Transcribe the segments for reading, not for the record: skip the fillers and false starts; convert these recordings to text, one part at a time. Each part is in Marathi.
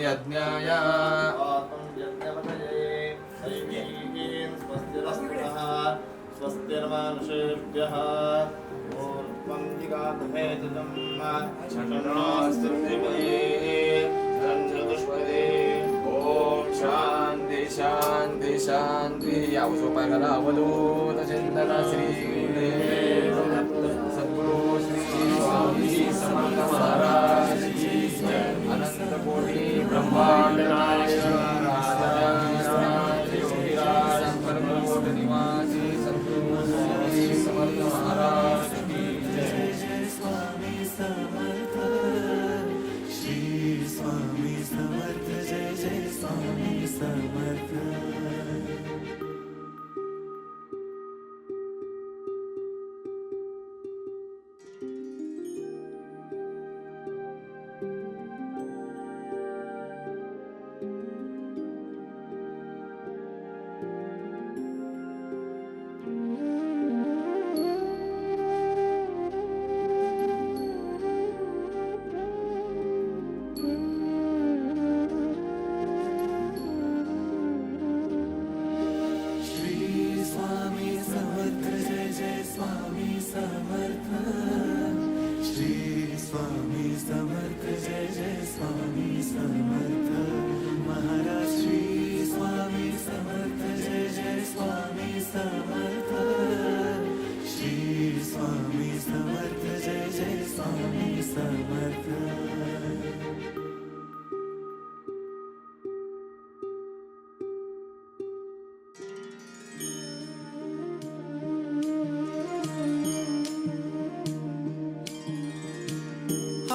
यज्ञाय स्वस्तिर्मानुषेभ्यः ऊर्ध्वं दिगाधेतुं ओम शांति शांति शांति अवधूत चिंतन श्री सद्गुरु श्री स्वामी समर्थ महाराज की जय। अनंत कोटि ब्रह्मांड निवासी सद्गुरु स्वामी समर्थ महाराज की जय। स्वामी समर्थ श्री स्वामी समर्थ जय जय स्वामी समर्थ।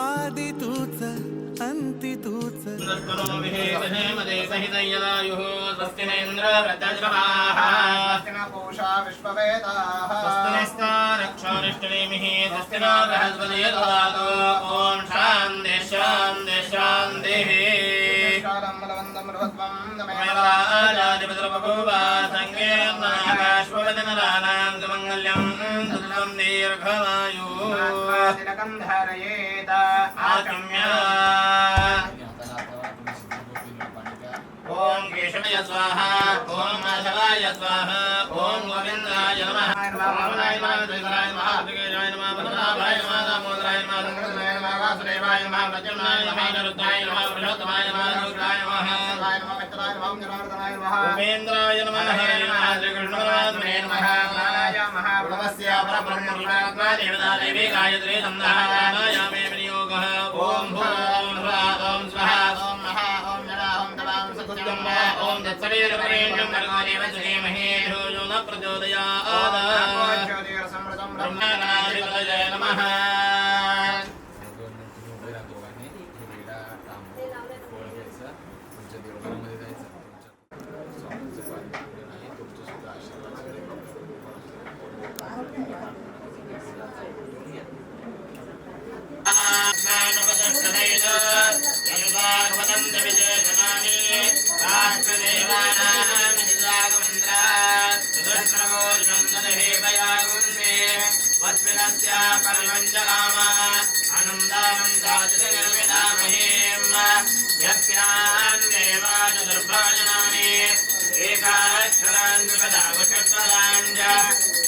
आदि तूच अंति तूच स्वस्तिनेन्द्र व्रतज्रवाः स्वस्तिनपूषा विश्ववेदाः स्वस्तिनस्तारक्षोरिष्टनेमिः स्वस्तिनो बृहस्पतिः ददातु। ॐ शान्ति शान्ति शान्तिः। कालं बलवन्तं बृहद्वं दमेवराजाधिपतिर्बभूव संकीर्तनाकाश्ववदनराणां सुमङ्गल्यं सततं दीर्घमायुः धारयेत आचम्य। ओम केशवाय स्वाहा ओम माधवाय स्वाहा ओम गोविंदाय नमः। वामनाय नमः द्विजराय नमः अभिकेशाय नमः पद्मनाभाय नमः दामोदराय नमः संकटनाय नमः वासुदेवाय नमः प्रद्युम्नाय नमः निरुद्धाय नमः पुरुषोत्तमाय नमः रुद्राय नमः शिवाय नमः मित्राय नमः जनार्दनाय नमः उपेन्द्राय नमः हरे नमः श्रीकृष्णपरमात्मने नमः नारायणाय नमः प्रणवस्य परब्रह्म परमात्मा देवता देवी गायत्री छन्दः नारायणाय विनियोगः। ओम भूर्भुवः ओम स्वः ओम महः ओम नमः ओम तवां सत्सत्यं ओम तत्सवितुर्वरेण्यं भर्गो देवस्य धीमहि धियो यो न प्रचोदयात्। ज्योतिर्समृतं ब्रह्मणाधिपतये नमः।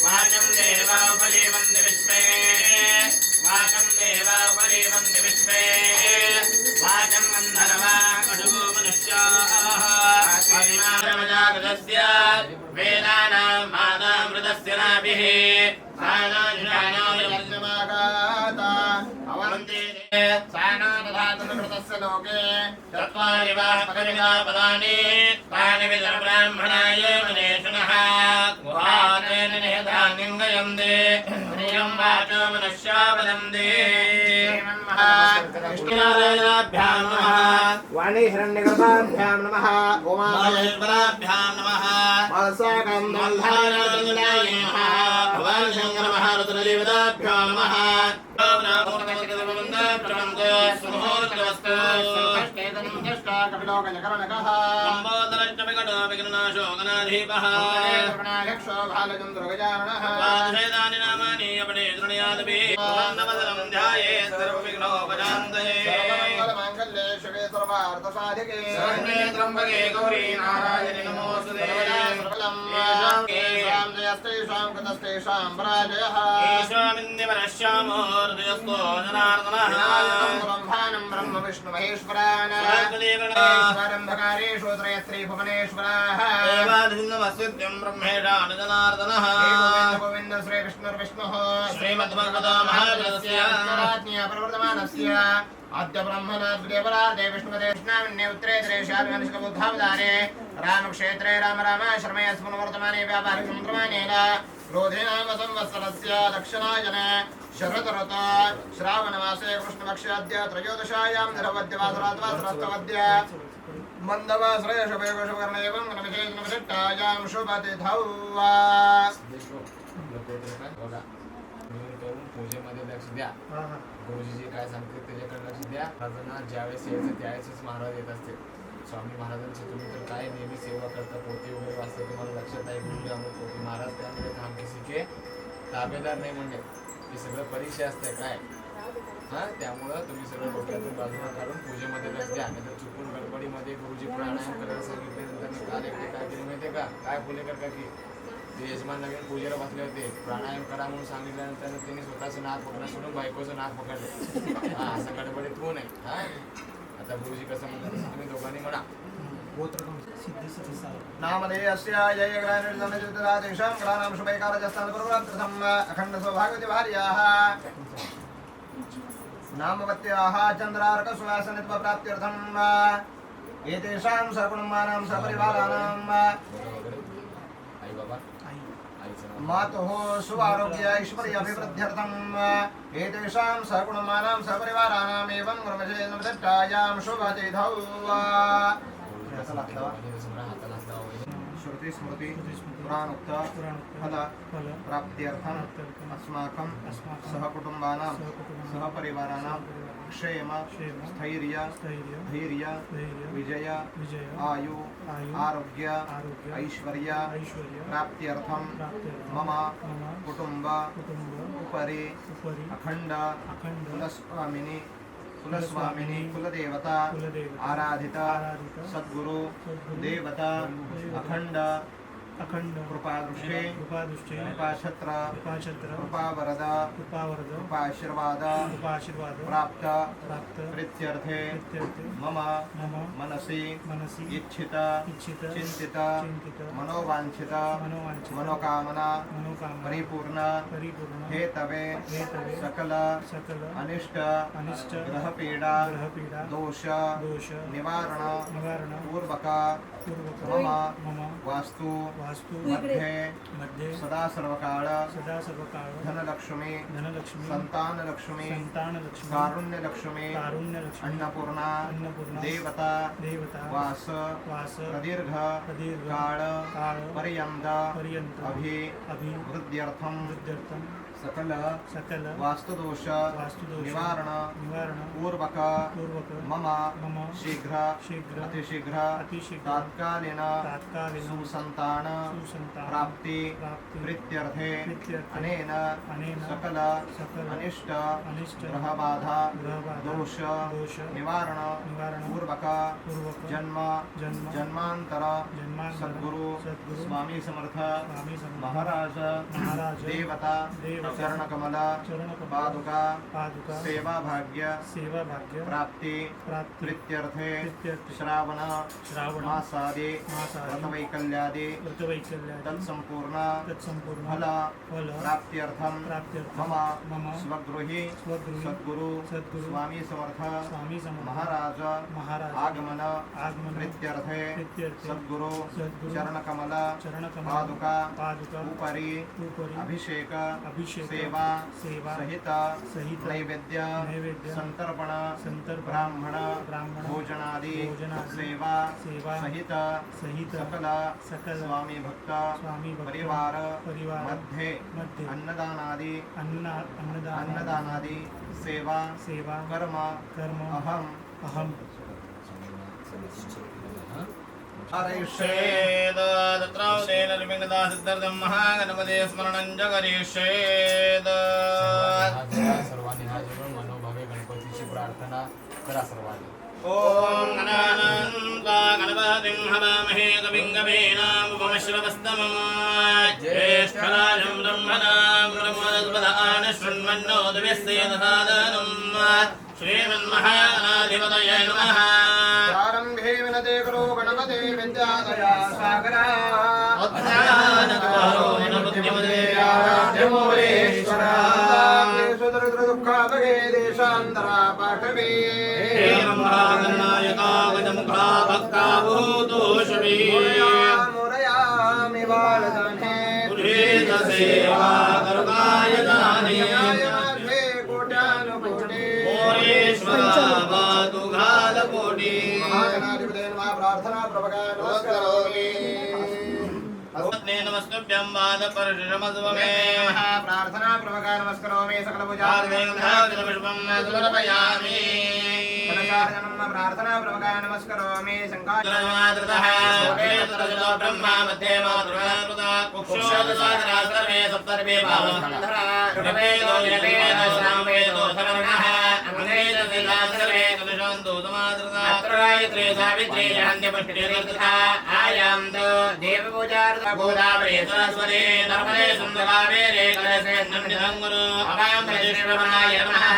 वाचं देवा उपजीवन्ति विश्वे वाचं देवा उपजीवन्ति विश्वे वाचं गन्धर्वा कटुको मनुष्याः परिमाणमजागतस्य वेदानां मातामृतस्य नाभिः सानायुषाणायज्ञमागाता अवन्ति सानादधातुमृतस्य लोके चत्वारि वा पदविदा पदानि तानि विदर्ब्राह्मणाय मनेषुनः गुहातेन निहतानिं गयन्ते प्रियं वाचो मनुष्या वदन्ति। श्रीमन्महाविष्णुनारायणाभ्यां नमः वाणी हिरण्यगर्भाभ्यां नमः उमामहेश्वराभ्यां नमः मनसाकन्दन्धाराय नमः भवान् शङ्कर महारुद्रदेवताभ्यो नमः। सर्वार्थसाधिके शरण्ये त्र्यम्बके गौरी नारायणि नमोस्तुते सर्वं येषां जयस्तेषां कृतस्तेषां पराजयः ईशामिन्द्यमनश्यामो हृदयस्थो जनार्दनः ब्रह्माणं ब्रह्म विष्णु महेश्वरान् ईश्वरम्भकारेषु त्रयस्त्री भुवनेश्वराः देवादिसिंहमस्युत्यं ब्रह्मेशान जनार्दनः गोविन्द श्री विष्णुर्विष्णुः श्रीमद्भगवतो महावीरस्य राज्ञा प्रवर्तमानस्य अद्य ब्रह्मणाद्विदेवरादे विष्णुपदे कृष्णाविन्ये उत्तरे त्रेषाभिमनुष्यबुद्धावतारे रामक्षेत्रे राम राम शर्मये स्मृतवर्तमाने व्यापारिकसमुद्रमानेन क्रोधेनाम संवत्सरस्य दक्षिणायने शरदऋत श्रावणमासे कृष्णपक्षाद्य त्रयोदशायां निरवद्यवासराद्वासरस्तवद्य मन्दवासरे शुभेवशुभकर्ण एवं गणविशेषणविशिष्टायां शुभतिथौ बघा निवड करून पूजेमध्ये लक्ष द्या. गुरुजी जे काय सांगते त्याच्याकडे लक्ष द्या. महाराजांना ज्यावेळेस यायचं त्यावेळेस महाराज येत असते. स्वामी महाराजांची तुम्ही तर काय नेहमी सेवा करता, पोती वगैरे वाचता, तुम्हाला लक्षात आहे गुरुजी अमृत पोती महाराज त्यामुळे हम किसी के ताबेदार नाही म्हणजे हे सगळं परिचय असतंय काय त्यामुळं तुम्ही सगळं डोक्यातून बाजूला काढून पूजेमध्ये लक्ष द्या. नाही तर चुकून गडबडीमध्ये गुरुजी प्राणायाम करायला सांगितल्यानंतर मी काल एकटे काय केले माहिती आहे का, काय बोले का की ते यजमान नवीन पूजेला बसले होते, प्राणायाम करा म्हणून सांगितल्यानंतर त्यांनी स्वतःचं नाक पकडणं सोडून बायकोचं नाक पकडलं. असं गडबडीत होऊ नये. आता गुरुजी कसं म्हणतात तसं तुम्ही दोघांनी म्हणा. नामधेयस्य जयग्रहनिर्जनचित्रादेशां ग्रहाणां शुभैकारजस्थानप्रवृत्तर्थम् अखण्डसौभाग्यवती भार्याः नामवत्याः चन्द्रार्कसुवासनित्वप्राप्त्यर्थम् एतेषां सकुटुम्बानां सपरिवाराणां आई बाबा आईचं नाव मातुः सुआरोग्य ऐश्वर्याभिवृद्ध्यर्थम् एतेषां सकुटुम्बानां सपरिवाराणाम् एवं ब्रह्मचर्यनिष्ठायां शुभतिथौ हाताला श्रुति स्मृति पुराणोक्त फल प्राप्त्यर्थम् अस्माकं सहकुटुम्बानां सहपरिवाराणां क्षेम स्थैर्य धैर्य विजय आयु आरोग्य ऐश्वर्य प्राप्त्यर्थं मम कुटुम्ब उपरि अखण्ड कुलस्वामिनी कुलदेवता आराधिता सद्गुरु देवता अखण्ड कृपादृष्टे कृपाछत्र कृपावरद कृपाशीर्वाद प्राप्त प्रीत्यर्थे मम मनसि इच्छित चिन्तित मनोवाञ्छित मनोकामना परिपूर्ण हेतवे सकल अनिष्ट ग्रहपीडा दोष निवारण पूर्वक मम वास्तु मध्ये सदा सर्वकाळ धनलक्ष्मी संतानलक्ष्मी कारुण्यलक्ष्मी अन्नपूर्णा देवता वास प्रदीर्घ काळ पर्यंत अभिवृद्ध्यर्थं सकल वास्तुदोष निवारण पूर्वक मम शीघ्र अतिशीघ्र तात्कालीन सुसंतान प्राप्ति प्रीत्यर्थे अनेन सकल अनिष्ट ग्रहबाधा दोष निवारण पूर्वक जन्म जन्मांतर सद्गुरु स्वामी समर्थ महाराज देवता चरणकमल पादुका सेवा भाग्य प्राप्ति प्रीत्यर्थे श्रावण मासादि व्रतवैकल्यादि तत्संपूर्ण फल प्राप्त्यर्थं मम स्वगृही सद्गुरु स्वामी समर्थ महाराज आगमन प्रीत्यर्थे सद्गुरु चरणकमल पादुका उपरि अभिषेक सेवा सहित नैवेद्य संतर्पण ब्राह्मण भोजनादि सेवा सहित सकल स्वामी भक्त परिवार मध्ये अन्नदानादि सेवा कर्म अहम हरयिष्येद तत्रौदेन निर्विघ्नता सिद्ध्यर्थं महागणपते स्मरणं च करिष्येद. सर्वांनी हात जोडून मनोभावे गणपतीची प्रार्थना करा सर्वांनी. ॐ गणानान्त्वा गणपतिं हवामहे कविं कवीनामुपमश्रवस्तमम् ज्येष्ठराजं ब्रह्मणां ब्रह्मणस्पदान शृण्वन्नो दिव्यस्य दधादनं श्रीमन्महागणाधिपतये नमः प्रारम्भे विनते गुरु गणपते विद्यादया सागरा अध्यानद्वारो नमोरेश्वरा सुदृदुःखापगे देशान्तरा पाठवे हे ब्रह्मागणायका गजमुखा भक्ताभूतोषवी मुरयामि बालधने सेवा करुणाय दाने कोट्यानुकोटे मोरेश्वरा वातु घालकोटी महागणाधिपते नमः प्रार्थना प्रभगाय नमस्करोमि अस्मत्ने नमस्तुभ्यं वादपर्षमस्वमे प्रार्थना प्रभगाय नमस्करोमि सकल पुष्पं समर्पयामि प्रार्थना प्रभगाय नमस्करोमि मातृतः ब्रह्मा मध्ये मातृता कुक्षोदसागरा सर्वे सप्तर्वे भावधरा रवेदो यवेदो सामवेदो धर्मणः अंग्रेजशिला सर्वे कलशन्तु समादृता गायत्री सावित्री जहन्त्यपुष्टिरीर्तथा आयान्तो देवपूजार्थ गोदावरी सरस्वती नर्मदे सुन्दरावेरे कलशे नन्दिधङ्गुरु अवां प्रजिष्टवनाय नमः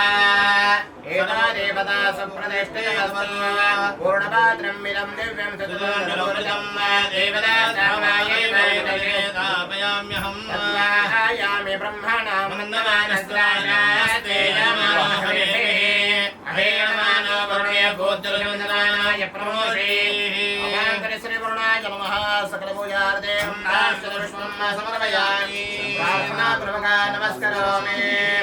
एता देवता सम्प्रतिष्ठे अस्मत् पूर्णपात्रं मिदं दिव्यं चतुर्दशोऽमृतं देवता सामायै वैकलेतापयाम्यहम् तत्त्वाहयामि ब्रह्मणां वन्दमानस्त्राणास्ते नमः अहेयमानो वरुणे भूद्रजवन्दनाय प्रमोषे अवाङ्करि श्रीवरुणाय नमः सकलपूजार्थे दाशदुष्मं समर्पयामि प्रार्थना प्रभगा नमस्करोमि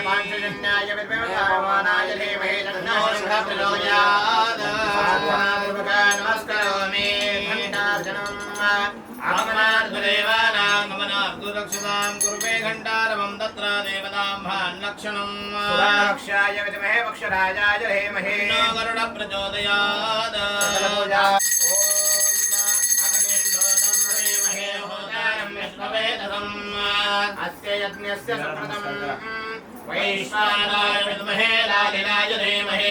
पाञ्चजन्याय विद्महे धीमहि तन्नो शुभः प्रचोदयात् प्रार्थना प्रभगा नमस्करोमि घण्टार्चनम् आगमनार्थदेवानां गमनार्थरक्षतां कुर्वे घण्टारवं तत्र देवतां भान्लक्षणम् सुराक्षाय विद्महे वक्षराजाय धीमहि तन्नो गरुडः प्रचोदयात् अस्य यज्ञस्य सुकृतं वैश्वानाय विद्महे लालिलाय धीमहि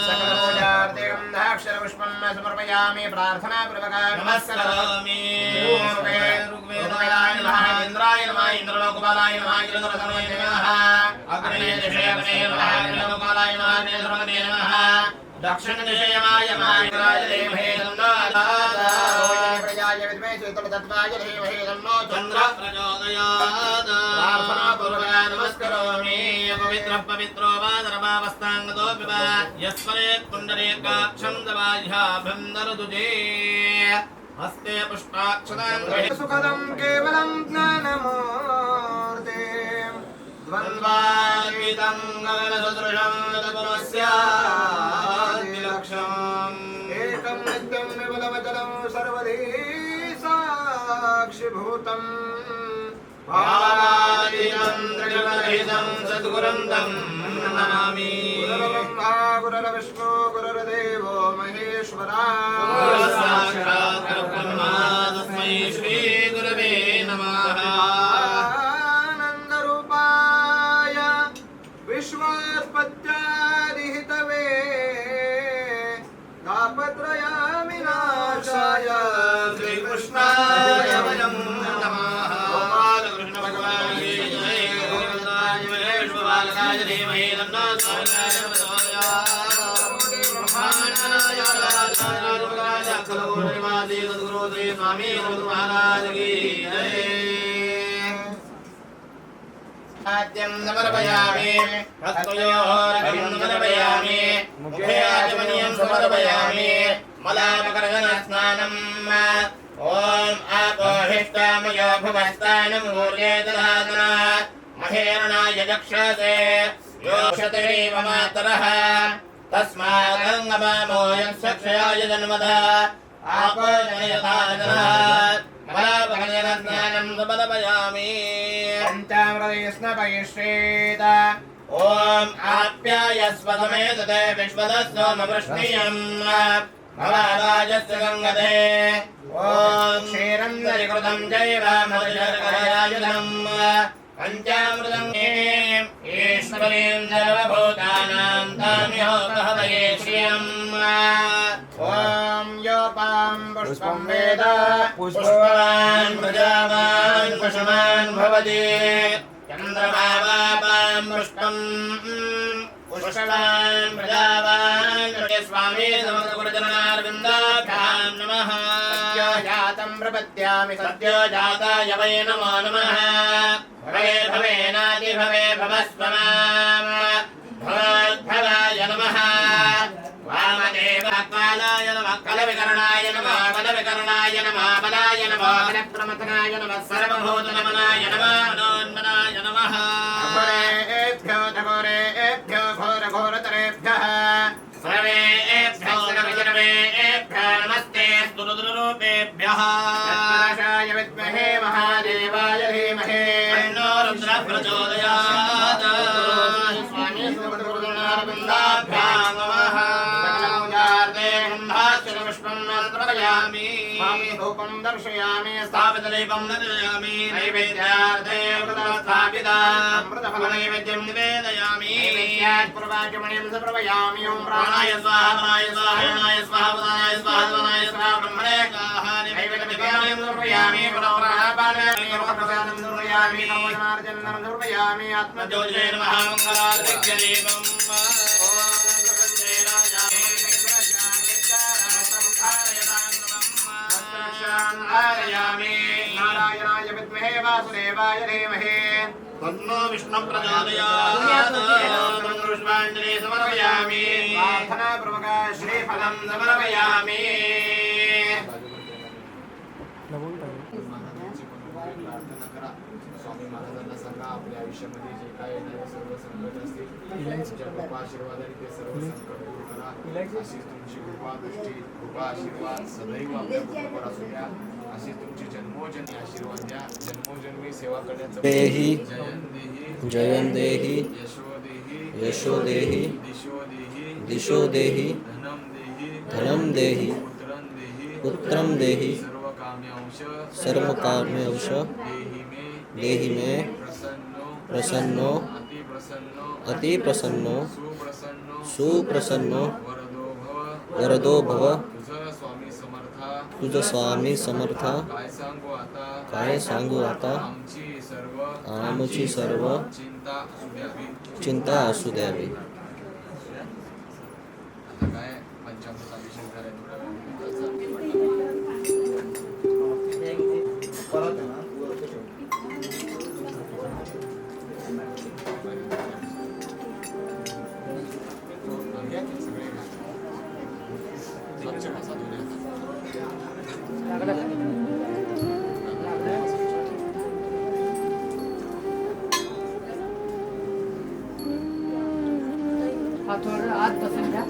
सकलपूजार्थं दाक्षरपुष्पं समर्पयामि प्रार्थना प्रभगाय नमस्करोमि ऋग्वेदाय नमः इन्द्राय नमः इन्द्रलोकपालाय नमः इन्द्रधर्माय नमः अग्ने दिशयग्ने नमः इन्द्रलोकपालाय नमः इन्द्रधर्मणे नमः दक्षिणदिशयमाय नमः इन्द्राय धीमहि तन्नो प्रजाय विद्महे चैतन्यतत्त्वाय धीमहि तन्नो चन्द्रः प्रचोदयात् प्रार्थना पूर्वका नमस्करोमि पवित्रः पवित्रो वा धर्मावस्थाङ्गतोऽपि वा यस्मरेत् पुण्डरीकाक्षं दबाह्याभ्यं दरदुजे हस्ते पुष्पाक्षतां सुखदं केवलं ज्ञानमूर्ते द्वन्द्वान्वितं गगनसदृशं तत्पुरस्यादिलक्षम् एकं नित्यं विमलवचनं सर्वधी साक्षिभूतम् भावादिनं त्रिगुणरहितं सद्गुरुं तं नमामि गुरुर्ब्रह्मा गुरुर्विष्णु गुरुर्देवो महेश्वरा साक्षात् परब्रह्मा तस्मै श्रीगुरवे नमः आनन्दरूपाय विश्वोत्पत्त्यादिहितवे तापत्रयाविनाशाय श्रीकृष्णाय वयं नमः गोपालकृष्ण भगवान् जय गोविन्दाय महेश्वराय धीमहि तन्नो स्वामिनारायण प्रचोदयात् सद्गुरु श्री स्वामी महाराज की जय आद्यं समर्पयामि हस्तयोः रघुं समर्पयामि मुखे आचमनीयं समर्पयामि मलापकर्षणस्नानम् ॐ आपोहिष्टामयो भुवस्तानं ऊर्जे दधातना महेरणाय चक्षसे योषतिरेव मातरः तस्मादङ्गमामोऽयं चक्षयाय जन्मदा आपोजनयथाजनः मलापकर्षणस्नानं समर्पयामि पञ्चामृते स्नपयिष्येत ॐ आप्यायस्व समेतते विश्वदस्सोमवृष्णीयम् भवाराजस्य गङ्गते ॐ क्षीरं नरिकृतं चैव मधुशर्करयायुधम् पञ्चामृतं ईश्वरीं सर्वभूतानां ताम्यो कहवये श्रियम् पुष्पं वेद पुष्पवान् प्रजावान् पशुमान् भवति चन्द्रभावापां पुष्पम् पुष्पवान् प्रजावान् स्वामी समस्तगुरुजनार्विन्दाभ्यां नमः सद्योजातं प्रपद्यामि सद्योजाताय वै नमो नमः भवे भवेनादिभवे भवस्व माम् भवद्भवाय नमः वामदेवाय नमः कलविकरणाय नमः बलविकरणाय नमः बलाय नमः बलप्रमथनाय नमः सर्वभूतनमनाय नमः मनोन्मनाय नमः घोरेभ्यो घोरेभ्यो घोरघोरतरेभ्यः सर्वेभ्यो सर्वेभ्यो नमस्ते स्तुतिरूपेभ्यः तत्पुरुषाय विद्महे महादेवाय धीमहि तन्नो रुद्रः प्रचोदयात् स्वामी सर्वगुरुजनार्विन्दाभ्यां नमः पुष्पं धूपं दर्शयामि स्थापितदीपं दर्शयामि नैवेद्यार्थे स्थापितामृतफलनैवेद्यं निवेदयामि पूर्वाचमणिं समर्पयामि ओं प्राणाय स्वाहा प्राणाय स्वाहा प्राणाय स्वाहा उदानाय स्वाहा उदानाय स्वाहा ब्रह्मणे नैवेद्यं समर्पयामि प्राणापानाय प्रसादं समर्पयामि नमोनार्जनं समर्पयामि आत्मज्योतिषे नमः मङ्गलादित्यदीपम् नारायणाय विद्महे वासुदेवाय धीमहि तन्नो विष्णुः प्रचोदयात् पुष्पाञ्जलिं समर्पयामि प्रार्थनापूर्वक श्रीफलं समर्पयामि स्वामी महाराजांना सांगा आपल्या आयुष्यामध्ये जे काय येणारे सर्व संकट असतील तुमच्या कृपा आशीर्वादाने ते सर्व संकट दूर करा अशीच तुमची कृपा दृष्टी कृपा आशीर्वाद सदैव आपल्या बरोबर असू द्या अशी तुमची जन्मोजन्मी आशीर्वाद द्या जन्मोजन्मी सेवा करण्याचं देहि जयं देहि जयं देहि यशो देहि यशो देहि दिशो देहि धनं देहि पुत्रं देहि सर्व काम्यांश देहि मे प्रसन्नो अति प्रसन्नो सुप्रसन्नो वरदो भव तुझ स्वामी समर्था काय सांगू आता आमची सर्व चिंता असू द्यावी आता काय पंचामृत अभिषेक करायचं थोडं आत बसून घ्या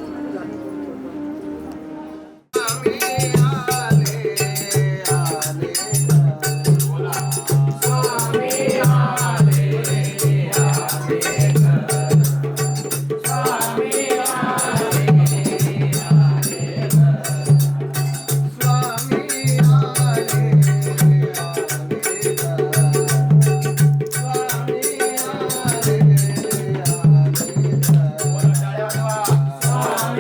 स्वामी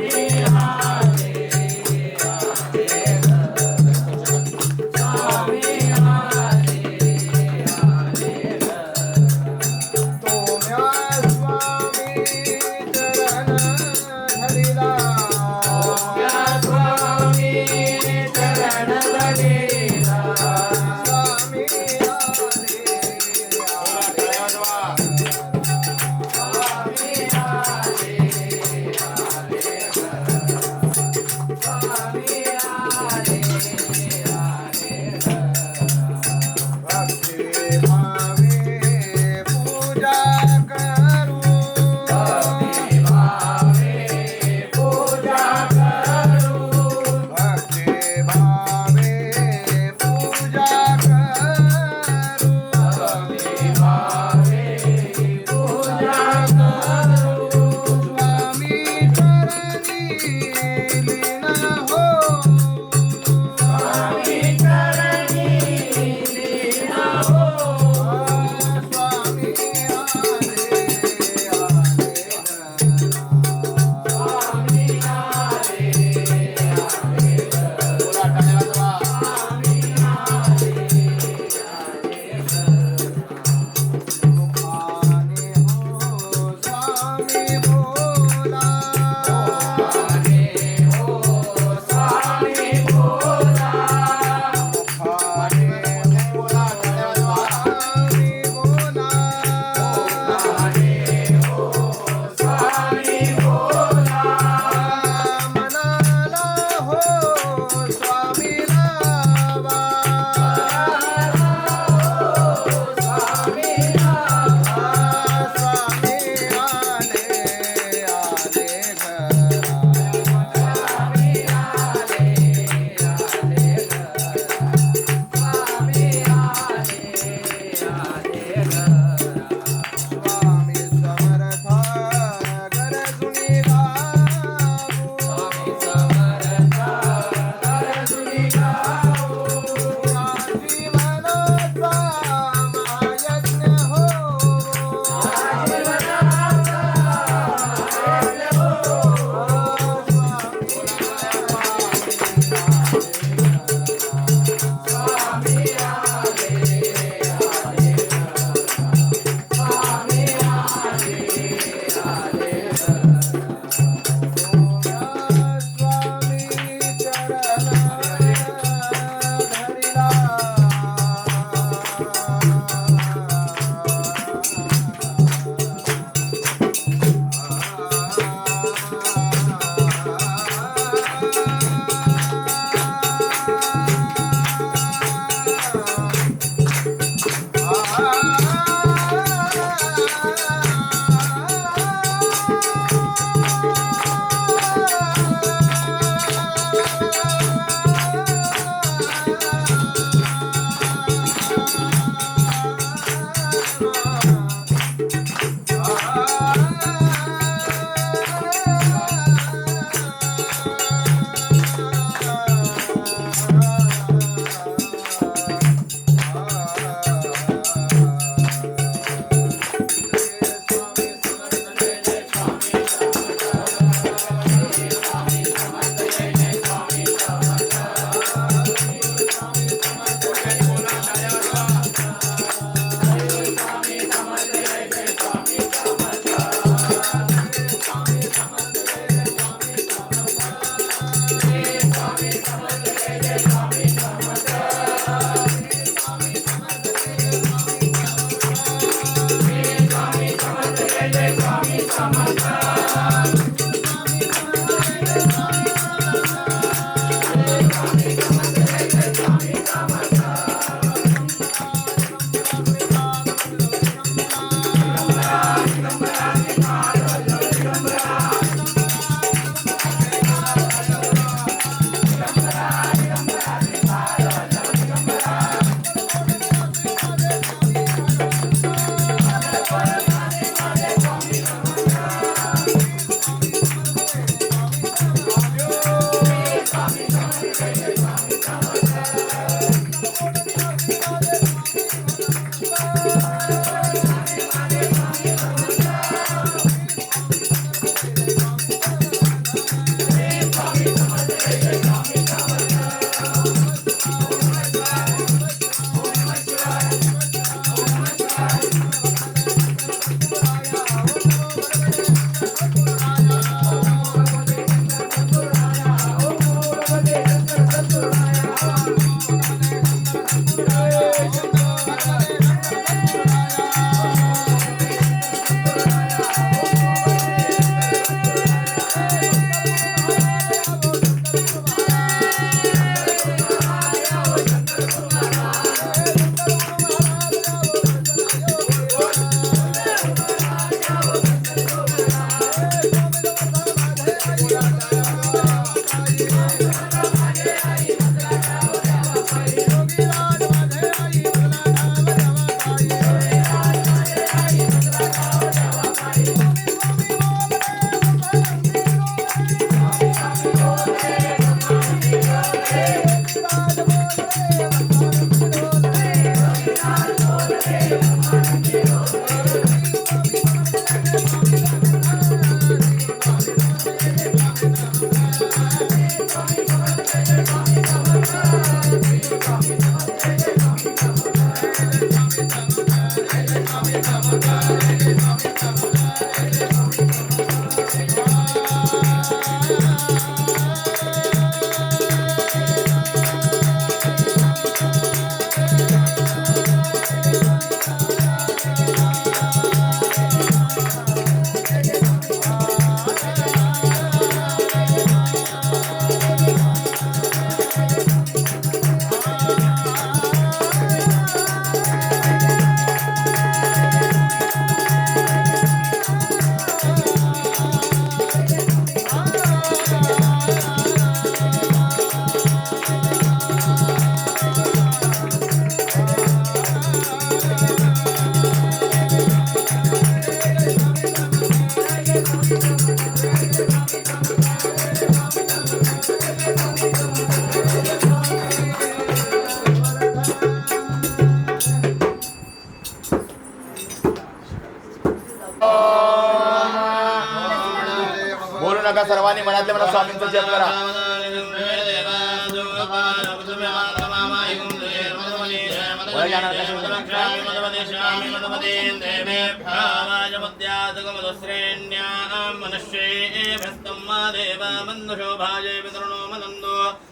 नका, सर्वांनी मनातल्या मनात स्वामींचा जप करा.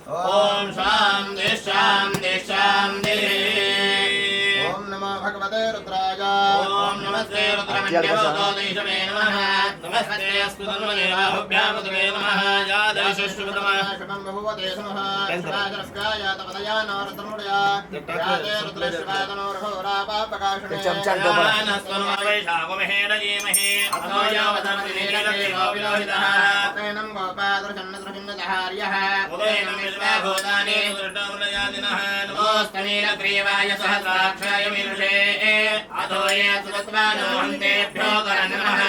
ओम शांति शांति शांति. ओम नमो भगवते रुद्राय. ओम नमस्ते रुद्रमण्डलोदयिषवे नमः. नमस्ते अस्तुतन्मनेवाभ्यामुदवे नमः. या देशश्रुतमः शुभं बहुवते नमः. राजरस्काय तपदया नवरतमुडया. याते रुद्रश्वादनोर्घोरापापकाशने. तेनं गोपादर्शन्नदृशन्नदहार्यः. नमोस्तनीलग्रीवाय सहस्राक्षाय मीरुषे. अधो ये सुतत्वानोहन्तेभ्यो करनमः.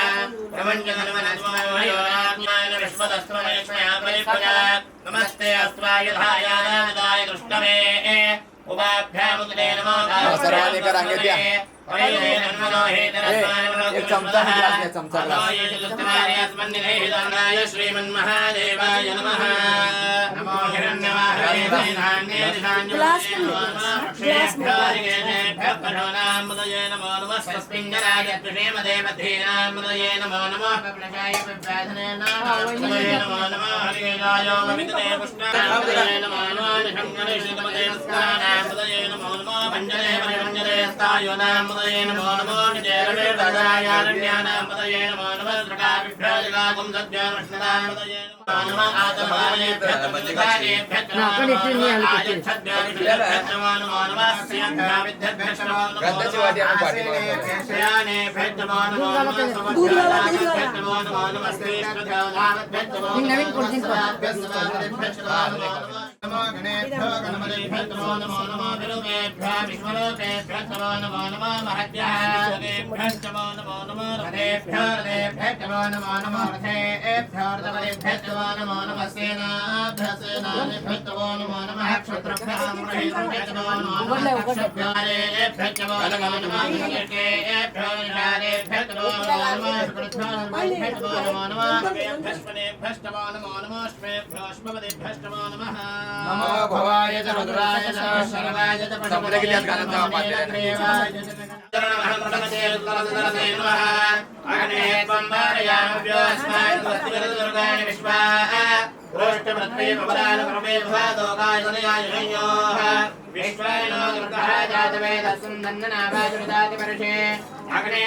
प्रपञ्चधर्मनस्मयोरात्मान विश्वदस्त्रमयक्ष्मया परिप्रजा. नमस्ते अस्त्रायुधायादाय दृष्टमे. उभाभ्यामुदे नमो. सर्वांनी करांगे द्या. एक चमचा ग्लास घ्या, चमचा ग्लास. श्रीमन्महादेवाय नमः. नमो हिरण्यवाहवे धान्येभ्योनामुदये नमो नमः. स्वस्मिञ्जराजत्विषेमदेवधीनामुदये नमो नमः. कपिलशाय विभ्राजने नमो नमः. हरिकेलाय विविधे पुष्णामुदये नमो नमः. निशङ्करेशतमदे स्नानामुदये नमो नमः. भञ्जने परिभञ्जने स्थायोनामुदये नमो नमः. निजयरवेदायारण्यानामुदये नमो नमः. सृगाविभ्राजगाकुं सद्योष्णनामुदये नमो नमः. आतमानेभ्यः तमजिकानेभ्यः नमो नमः. आयच्छद्भ्यः नमो नमः. स्याभ्यामिद्धभ्यः नमो नमः. श्रेयानेभ्यः नमो नमः. समभ्यानाभ्यः नमो नमः. श्रेष्ठभ्यानाभ्यः नमो नमः. नमो गणेभ्यो गणपतिभ्यो नमो नमो नमः. विरुमेभ्यः विश्वलोकेभ्यः नमो नमो नमः. महद्भ्यः नमो नमो नमः. रथेभ्यो रथेभ्यः नमो नमो नमः. रथेभ्यो रथपतिभ्यः नमो नमो नमः. सेनाभ्यः सेनानिभ्यः नमो नमो नमः. क्षत्रभ्यः मृगेभ्यः नमो नमो नमः. क्षत्रभ्यः नमो नमो नमः. निषादेभ्यो निषादेभ्यः नमो नमः. शुक्रभ्यो नमो नमो नमः. भस्मनेभ्यः नमो नमो नमः. श्वेभ्यो अश्वपतिभ्यः नमो नमः. नमो भवाय च रुद्राय च शरवाय च पशुपते च गणपतये नमः. अग्ने त्वं वारयाम्यो अस्मान् स्वस्तिर्दुर्गाणि विश्वाः. रोष्टपृथ्वी पवनानुक्रमे भवादोकाय सदयाय संयोः. विश्वानो दुर्गः जातवेदस्सं दन्दनाभाजुदातिपर्षे. अग्ने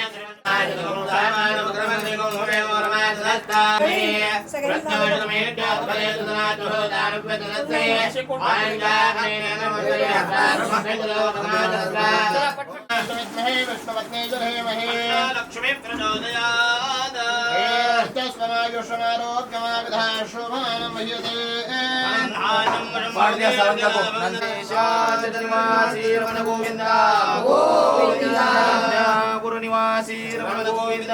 लक्ष्मी प्रचोदयात्. गुरुनिवासी रमण गोविंद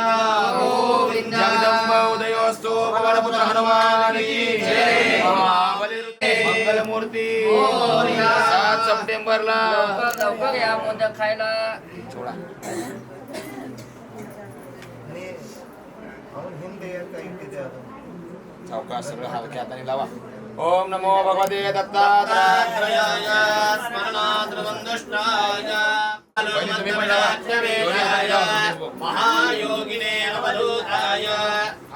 गोविंद. जगदंबा उदयोस्तु भगवानपुत्र हनुमान की जय. महाबली मंगलमूर्ती 7 सप्टेंबरला. लवकर या मोदक खायला. छोडा. सावकाश सगळं हलक्या हाताने लावा. ओम नमो भगवते दत्तात्रेयाय स्मरणाद्रवन्दुष्टाय महायोगिने अवधूताय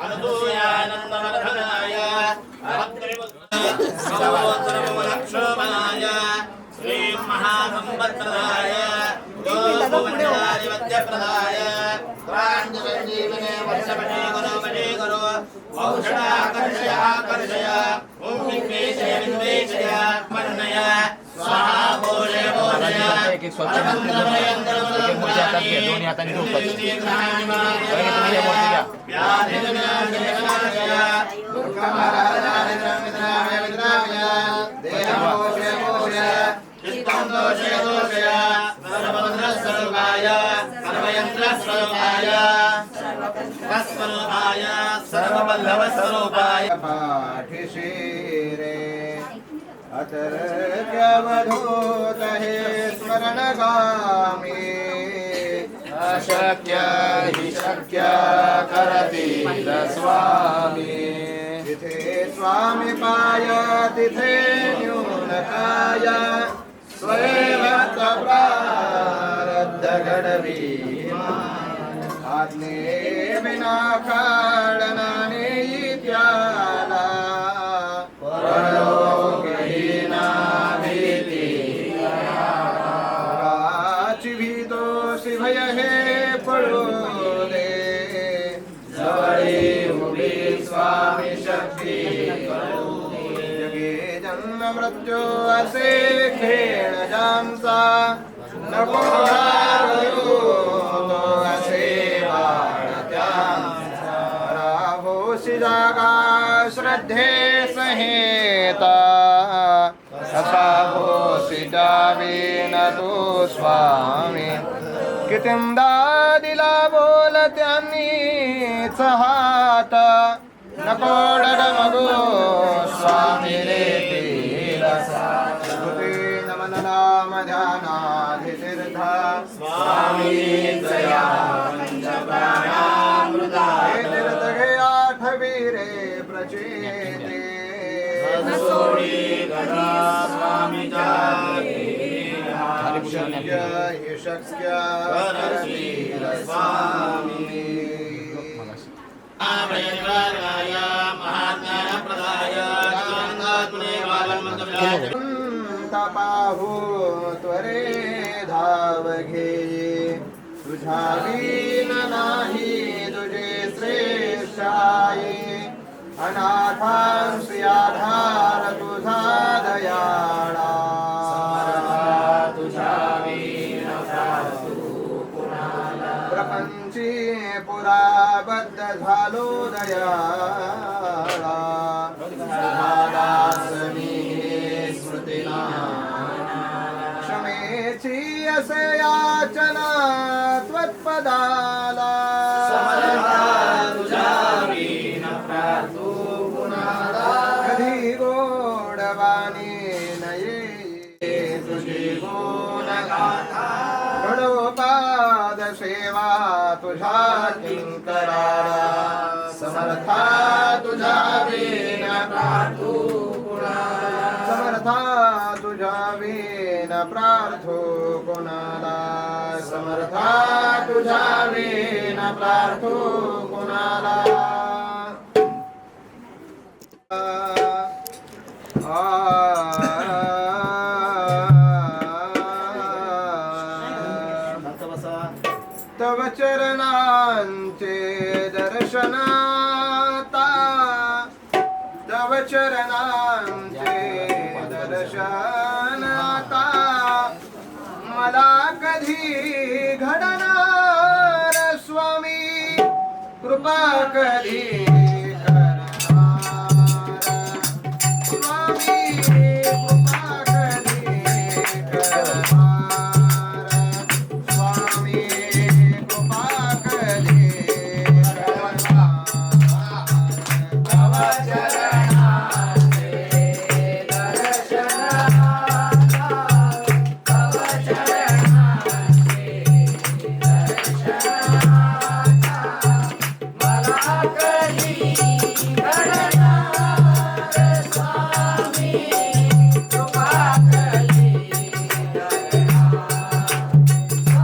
अनसूयानन्दवर्धनाय सर्वोत्तमलक्षोभनाय श्रीमहासम्पत्प्रदाय योगोपनिषदाधिपत्यप्रदाय प्राञ्जलजीवने वर्षपटे गुरो औषधाकर्षय आकर्षय ओम विश्वेशय विश्वेशय वर्णय स्वाहा भोजय भोजय. दोन्ही हाताने झोपत. सर्वबल्लभस्वरूपाय पाठिशीरे अतर्क्यवधूत हे स्मरणगामी. अशक्य हि शक्य करति स्वामी. स्वामी पाय तिथे न्यूनकाय स्वयं प्रारब्ध घडवी आज्ञे विना काळनाने त्याला परलोकहीना भीती राची भीतोषी भय हे पळू दे जवळी उभी स्वामी शक्ती जगे जन्म मृत्यू असे खेळ ज्यांचा नको हारू तो असे बाळ त्यांचा राहोशी जागा श्रद्धे सहेता असा होशी जावी न तो स्वामी कितींदा दिला बोल त्यांनीच हात नको डगमगो स्वामी रे नमनला मध्यानाधितीर्था स्वामी जया पंचप्राणामृता हे तीर्थ घे आठवी रे प्रचिते सोडी गदा स्वामी शक्य हे शक्य करशील स्वामी आभयनिवारणाय महाज्ञानप्रदाय ज्ञानात्मने वालमन्तव्याय तपाहू त्वरे धाव घे तुझा वीन नाही तुझे श्रेष्ठाये अनाथांसी आधार तुझा दयाळा तुझा वीन प्रपंची पुराबद्ध झालो दयाळा दासनी क्षमेची असे याचना त्वत्पदाला कधी गोडवाणी नये तुझी गुण गाथा गडोपाद सेवा तुझा किंकरा समर्था तुझा वीण प्रार्थू समर्था तुझा वीण प्रार्थो कोणाला समर्था तुझा वीण प्रार्थो कोणाला तव चरणांचे दर्शनाता तव चरणांचे दर्शनाता मला कधी घडणार स्वामी कृपा कधी करणार स्वामी कृपा कधी करणार स्वामी कृपा कधी करणार तव चरणांचे दर्शनाता तव चरणांचे दर्शनाता मला कधी घडणार स्वामी कृपा कधी करणार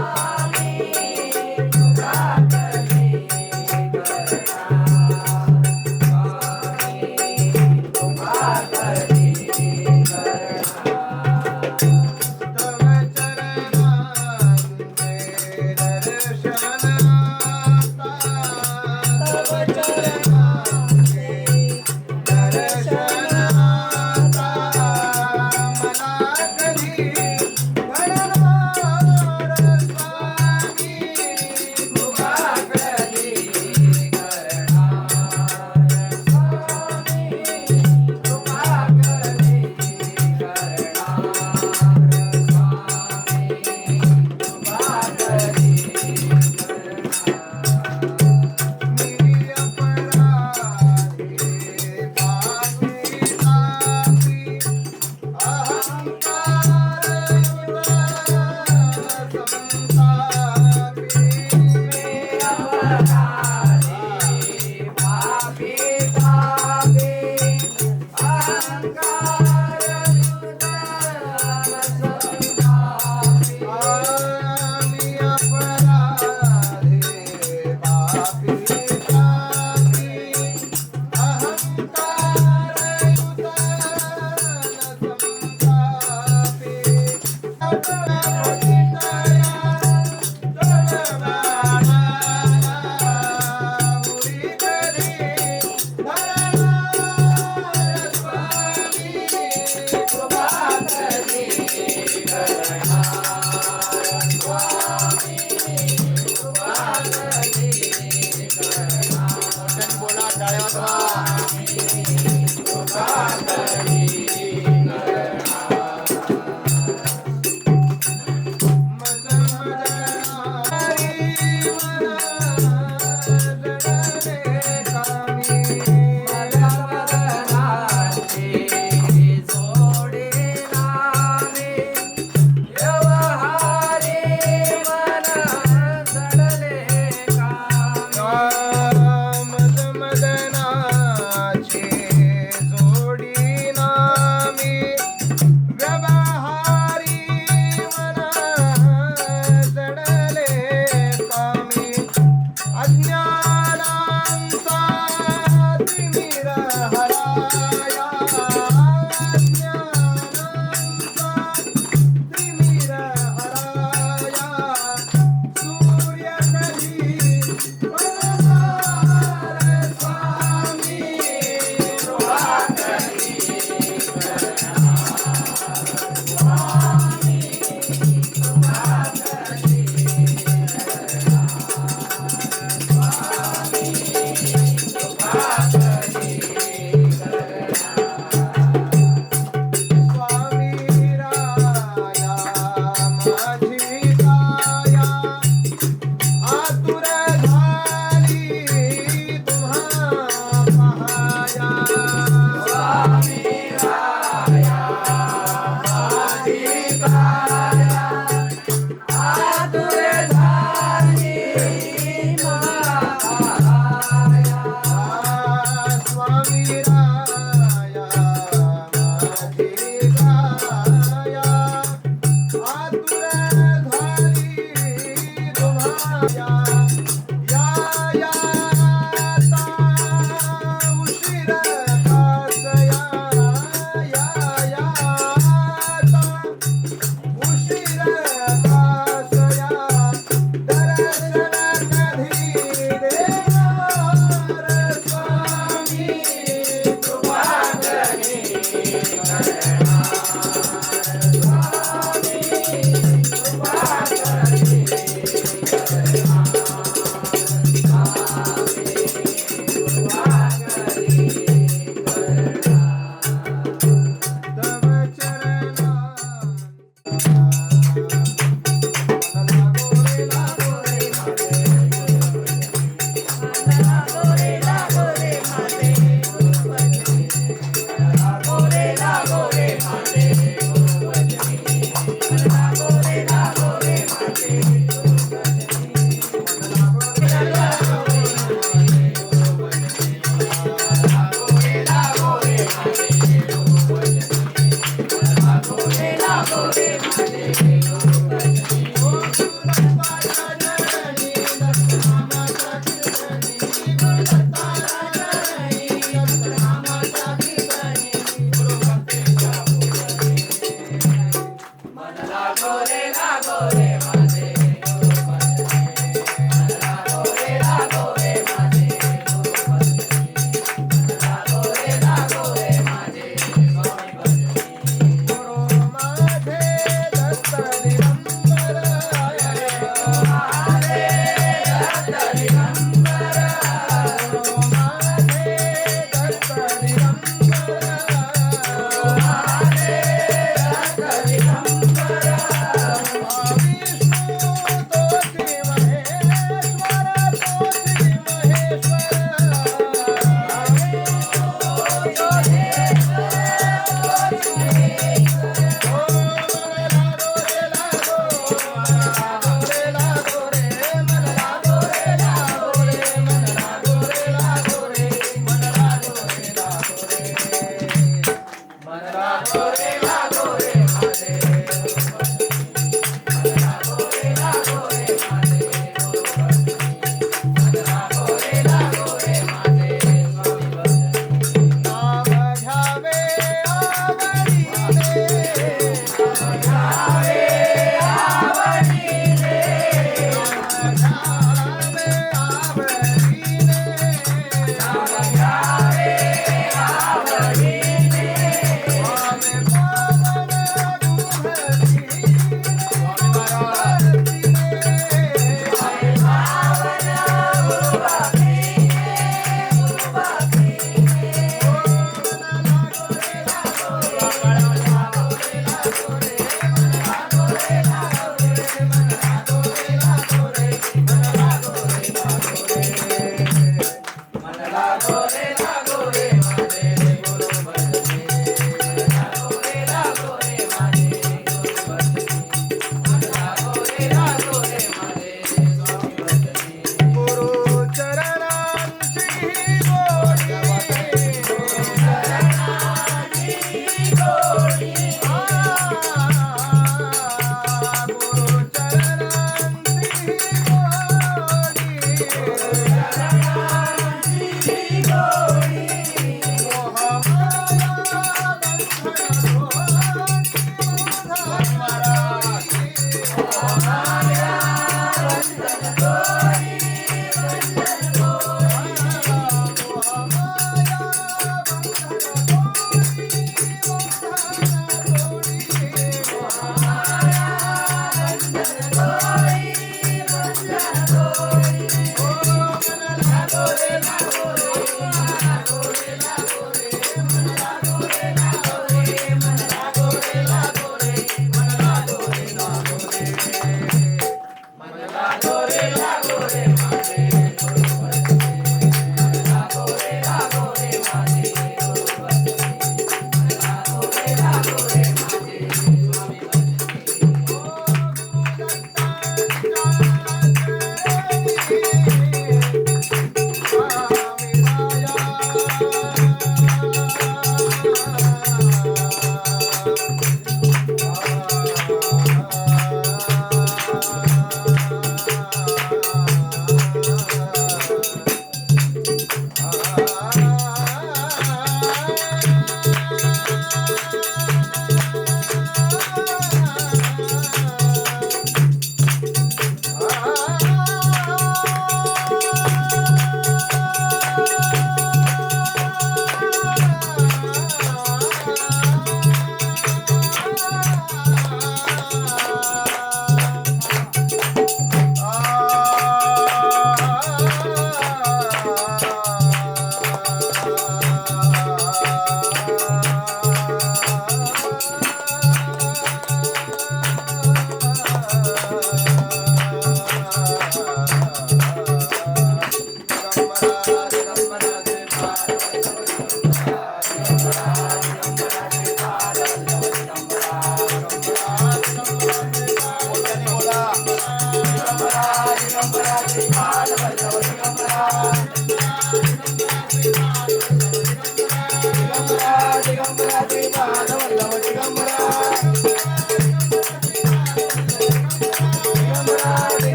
स्वामी कृपा कधी करणार स्वामी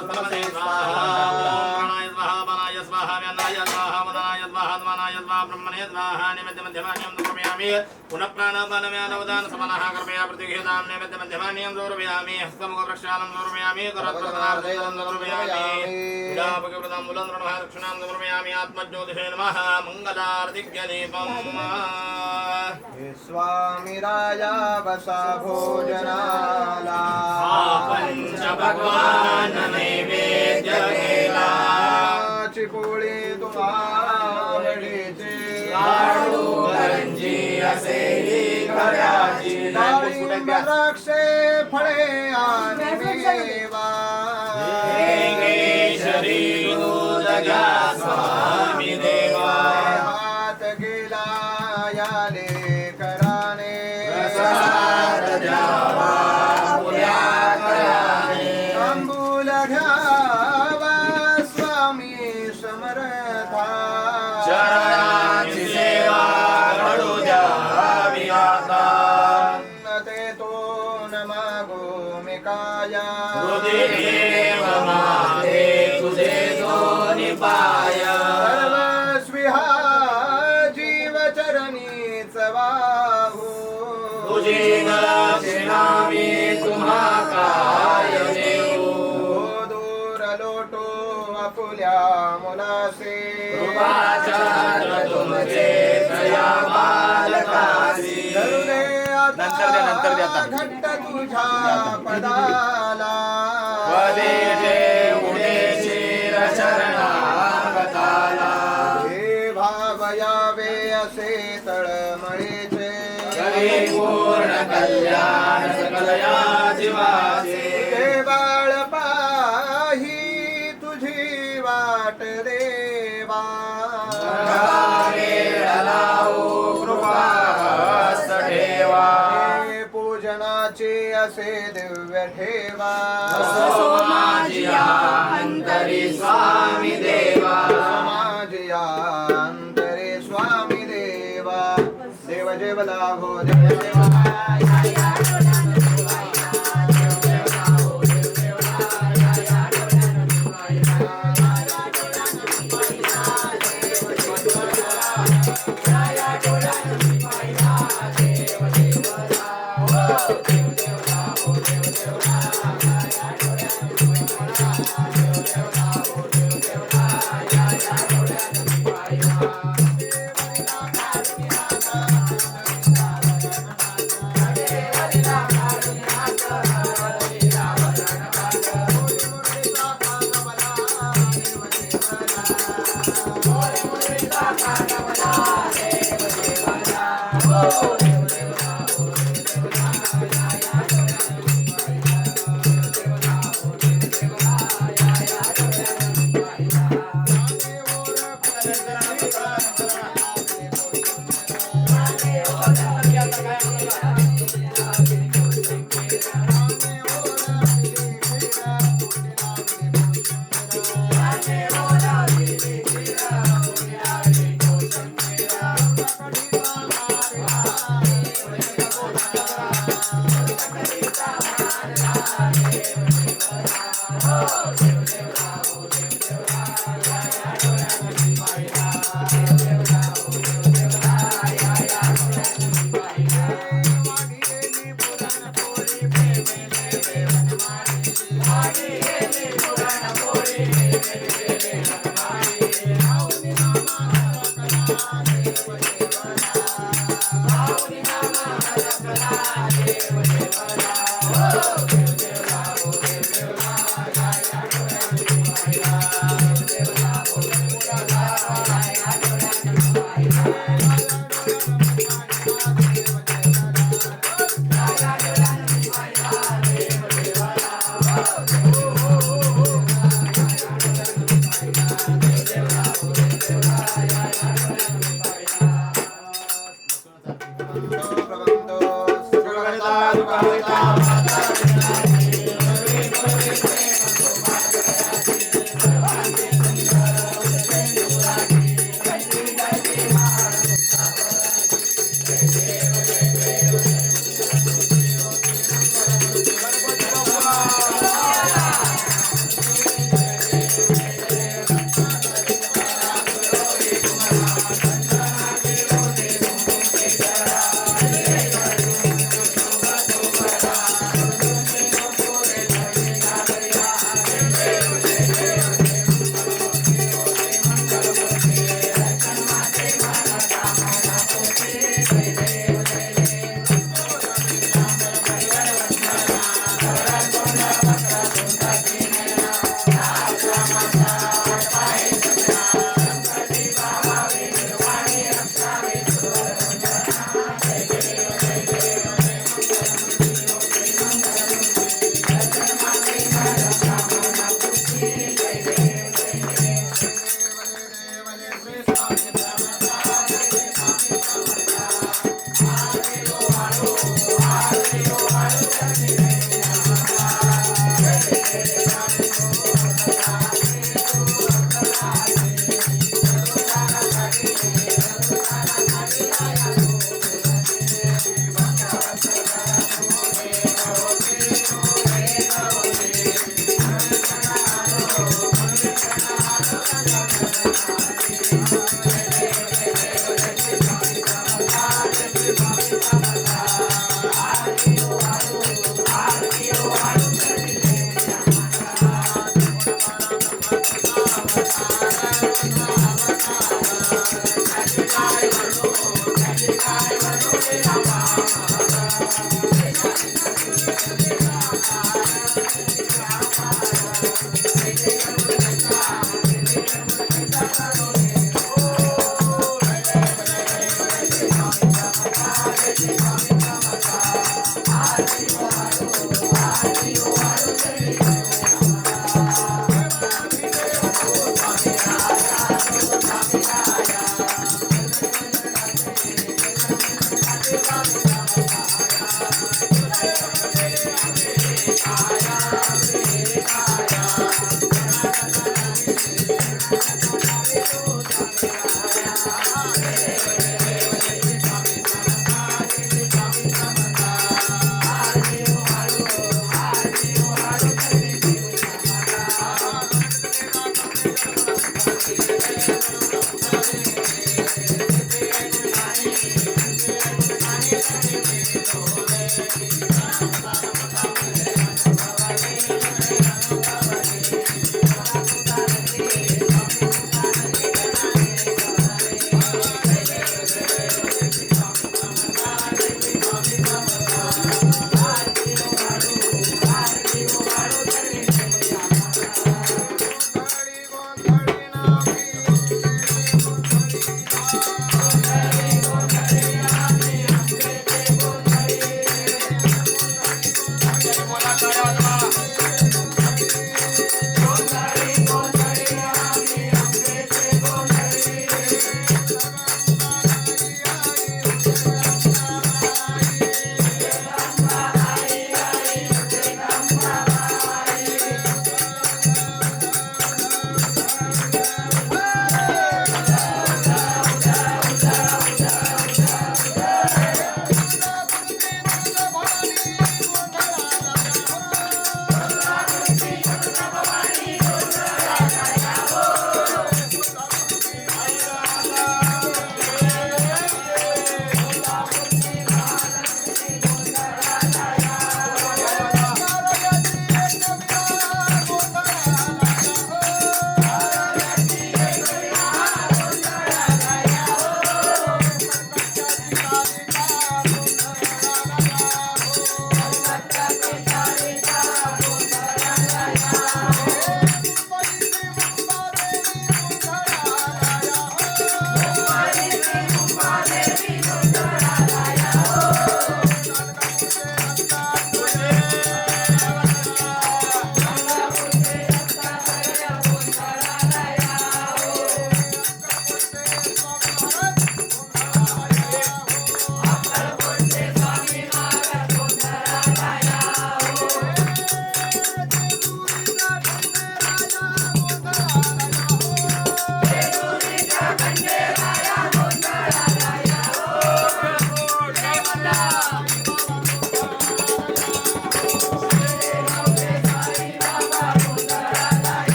वस्तमसे स्वाहा प्राणाय स्वाहा मनाय स्वाहा व्यानाय स्वाहा वदनाय स्वाहा मनाय स्वाहा ब्रह्मणे स्वाहा निमित्त मध्यमान्यं समर्पयामि पुनः प्राणापानव्यानवदान समनः कृपया प्रतिघेदां निमित्त मध्यमान्यं समर्पयामि हस्तमुख प्रक्षालं समर्पयामि करत्प्रदानं समर्पयामि विडापकप्रदां मूलन्द्रणः दक्षिणां समर्पयामि आत्मज्योतिषे नमः मङ्गलार्तिज्ञदीपम् स्वामी राजा बसा भोजनाला पंच भगवान नैवेद्य केला पोळी तुमावडीचे लाडू करंजी असेही घराची डाळिंब द्राक्षे फळे आणि मेवा केशरी दूध घ्या स्वामी देवा हात गेला याले कराने प्रसाद द्यावा पुऱ्या कराने तांबूल घ्यावा स्वामी समर्था चरणाची सेवा घडू द्यावी आता ते तो न मागो मी काया हृदय देव माते तुझे दोन्ही पाय सर्वस्वी हा जीव चरणीच वाहू तुझी दक्षिणा मी तुम्हा काय देऊ दूर लोटो आपुल्या मुलासे कृपाचार्य तुमचे दया बालकासी धरुणे आता घट्ट तुझ्या पदाला पदे ठेवणे शिर शरणागताला हे भाव यावे असे तळमळीचे करी पूर्ण कल्याण सकलया जीवाचे हे बाळ पाही तुझी वाट देवा लावू कृपा हस्त ठेवा हे पूजनाचे असे दिव्य ठेवा असो माझी अंतरी स्वामी देवा समाजिया अंतरे स्वामी देवा देव जेव लाभो देव देवा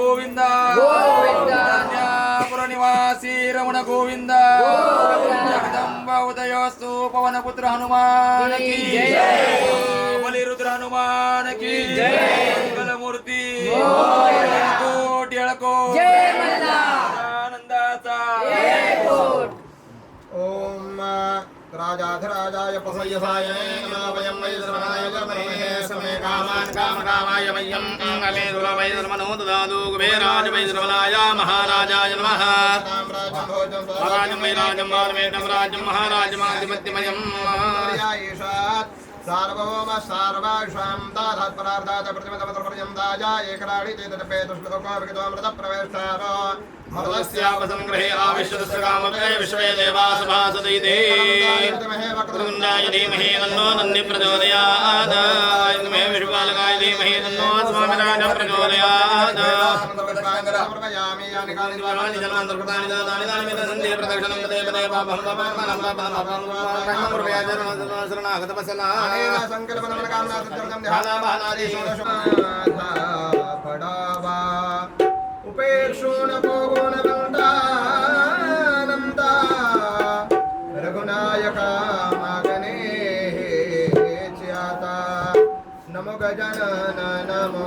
गोविंद निवासी रमण गोविंद जगदंबा उदयस्तु पवनपुत्र हनुमान की जय बलिरुद्र हनुमान की जय मंगलमूर्ती कोट येळको आनंदाचा ओम राजाधिराजाय पसयसाय नमः वयं वै सर्वनाय कर्मणे समे कामान् कामकामाय मह्यं अमे दुर्वै सर्वनो ददातु कुबेराज वै सर्वनाय महाराजाय नमः राजं वै राजं वारमेणं राज्यं महाराजमाधिपत्यमयं सार्वभौम सर्वाशां ताधात्परार्धात् प्रतिमतमत्रपर्यन्ताय एकराणि चेतपेतश्लोकोऽभिगतोऽमृतप्रवेष्टार मरुदस्यापसंग्रहे आविश्वस्य कामके विश्वे देवासभासदैते वक्रतुण्डाय धीमहि तन्नो दन्ति प्रचोदयात् इंद्रमे विश्वपालकाय धीमहि तन्नो स्वामिनाथ प्रचोदयात् प्रयामि यानि कानि द्वाराणि जन्मान्तर्कृतानि दातानि दानि मिदन्ति प्रदक्षिणं पदे पदे पापं पापं शरणागतवत्सलानेन सङ्कल्पनमनकामना सिद्ध्यर्थं ध्याना बहनादि पडावा उपेक्षोण भोगोण वन्दानन्दा रघुनायका मागने च्याता नमो गजानन नमो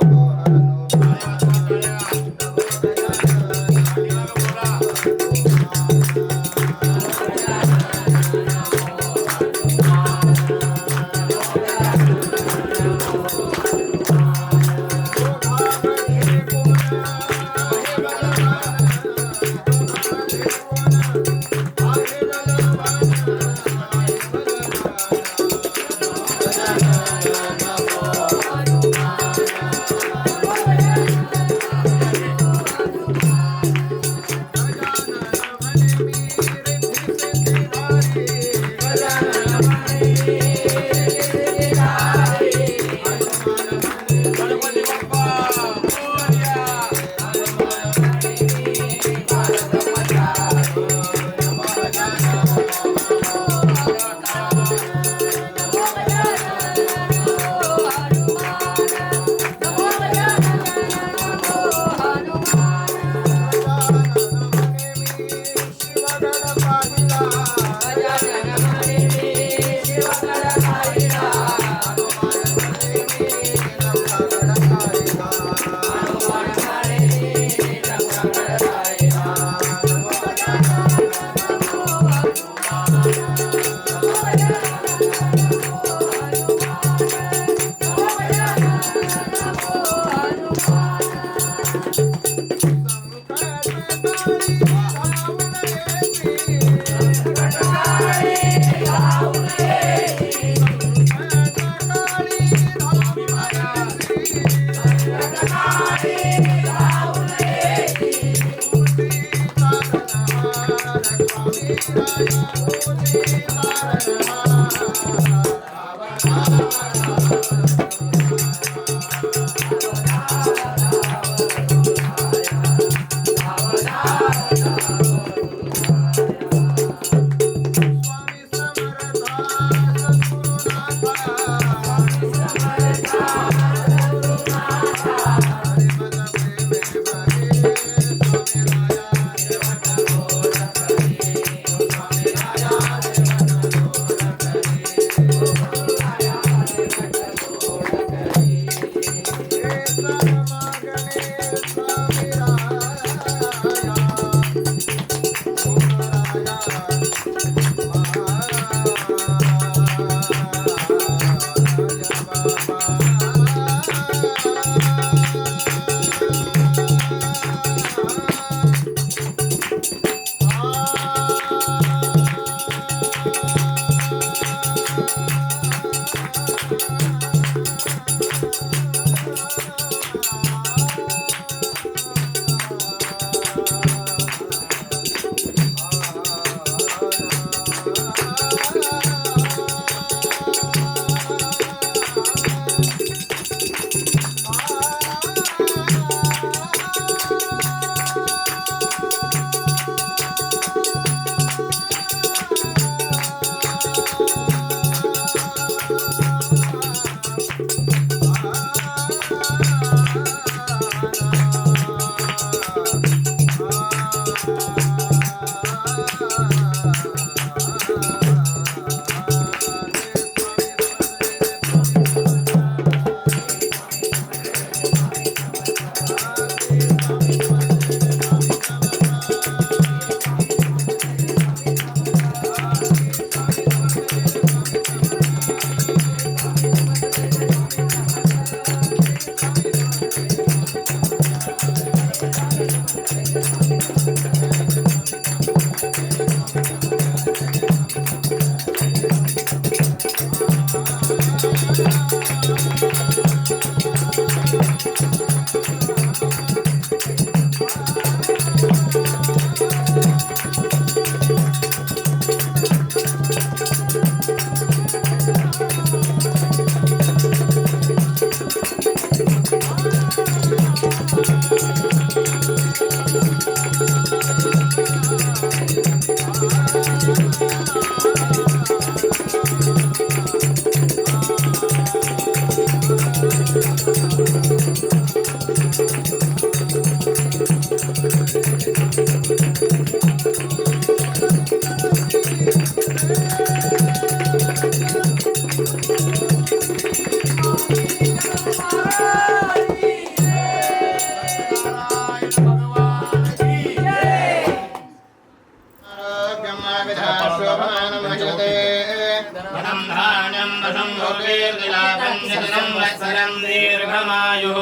धनं धान्यं दशं भोगीर्दिलाभं शतनं वत्सरं दीर्घमायुः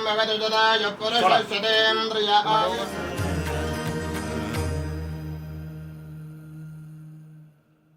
भवतु तदा यः पुरुषस्य तेन्द्रिय आयुः